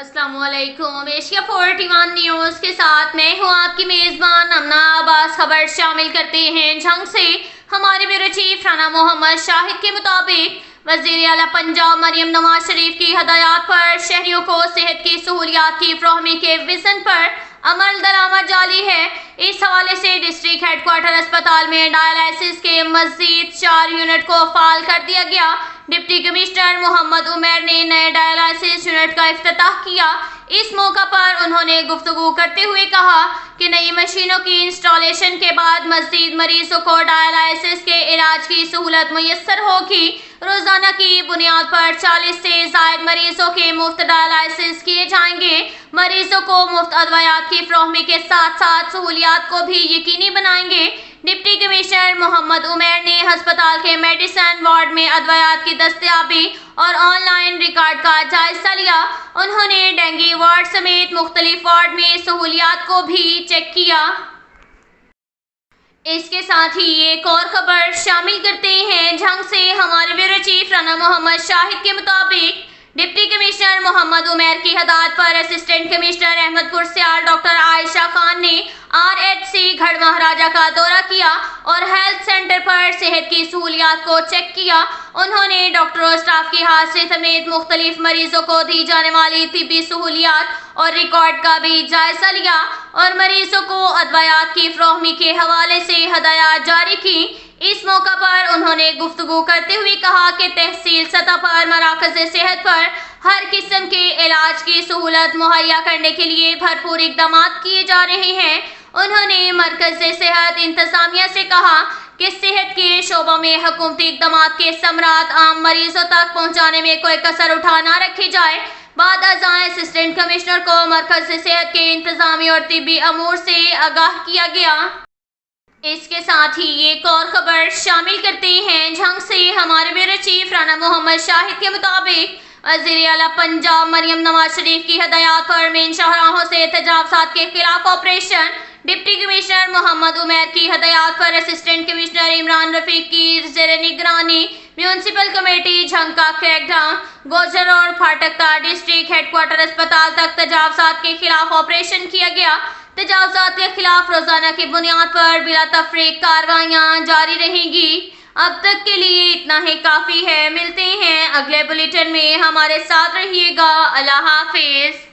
अस्सलाम वालेकुम। Asia 41 news के साथ मैं हूँ आपकी मेज़बान अमना अब्बास। खबर शामिल करते हैं जंग से। हमारे ब्यूरो चीफ राना मोहम्मद शाहिद के मुताबिक वज़ीर आला पंजाब मरियम नवाज शरीफ की हदायत पर शहरियों को सेहत की सहूलियात की फराहमी के विज़न पर अमल दरामद जारी है। इस हवाले से डिस्ट्रिक्ट हेडक्वार्टर अस्पताल में डायलिसिस के मज़ीद 4 यूनिट को फ़ाल कर दिया गया। डिप्टी कमिश्नर मोहम्मद उमर ने नए डायलिसिस यूनिट का इफ्तिताह किया। इस मौका पर उन्होंने गुफ्तगू करते हुए कहा कि नई मशीनों की इंस्टॉलेशन के बाद मज़ीद मरीजों को डायलिसिस के इलाज की सहूलत मुयस्सर होगी। रोजाना की बुनियाद पर 40 से ज़ायद मरीजों के मुफ्त डायलिसिस किए जाएंगे। मरीजों को मुफ्त अदवायात की फराहमी के साथ साथ सहूलियात को भी यकीनी बनाएंगे। डिप्टी कमिश्नर मोहम्मद उमर ने अस्पताल के मेडिसिन वार्ड में अदवायात की दस्तयाबी और ऑनलाइन रिकॉर्ड का जायजा लिया। उन्होंने डेंगू वार्ड समेत मुख्तलिफ वार्ड में सहूलियात को भी चेक किया। इसके साथ ही एक और खबर शामिल करते हैं जंग से। हमारे ब्यूरो चीफ राना मोहम्मद शाहिद के मुताबिक डिप्टी कमिश्नर मोहम्मद उमर की हदायत पर असिस्टेंट कमिश्नर अहमदपुर सियाल डॉक्टर आयशा खान ने RHC गढ़ महाराजा का दौरा किया और हेल्थ सेंटर पर सेहत की सहूलियात को चेक किया। उन्होंने डॉक्टरों स्टाफ की हाजिरी समेत मुख्तलिफ मरीजों को दी जाने वाली तिब्बी सहूलियात और रिकॉर्ड का भी जायजा लिया और मरीजों को अदवायात की फराहमी के हवाले से हदायत जारी की। इस मौका पर उन्होंने गुफ्तगू करते हुए कहा कि तहसील सतह पर मराकज़ सेहत पर हर किस्म के इलाज की सहूलत मुहैया करने के लिए भरपूर इक़दाम किए जा रहे हैं। उन्होंने मरकज़ सेहत इंतज़ामिया से कहा कि सेहत के शोबों में हुकूमती इक़दाम के समरात आम मरीजों तक पहुँचाने में कोई कसर उठा न रखी जाए। बाद अज़ां असिस्टेंट कमिश्नर को मरकज़ सेहत के इंतज़ामी और तिब्बी अमूर से आगाह किया गया। इसके साथ ही एक और खबर शामिल करते हैं जंग से। हमारे ब्यूरो चीफ राना मोहम्मद शाहिद के मुताबिक वज़ीर आला पंजाब मरियम नवाज शरीफ की हदायत पर मेन शाहराहों से तजावुज़ात के खिलाफ operation. Deputy commissioner Mohammad Umar की हदायत पर असिस्टेंट कमिश्नर इमरान रफीक की ज़ेर निगरानी म्यूनसिपल कमेटी झंग का क्रैकडाउन। गोजर और फाटक का डिस्ट्रिक्ट हेडक्वार्टर अस्पताल तक तजावुज़ात के खिलाफ ऑपरेशन किया गया। तजावुज़ात के खिलाफ रोजाना की बुनियाद पर बिला तफरीक कार्रवाइयाँ जारी रहेंगी। अब तक के लिए इतना ही काफ़ी है। मिलते हैं अगले बुलेटिन में, हमारे साथ रहिएगा। अल्लाह हाफिज़।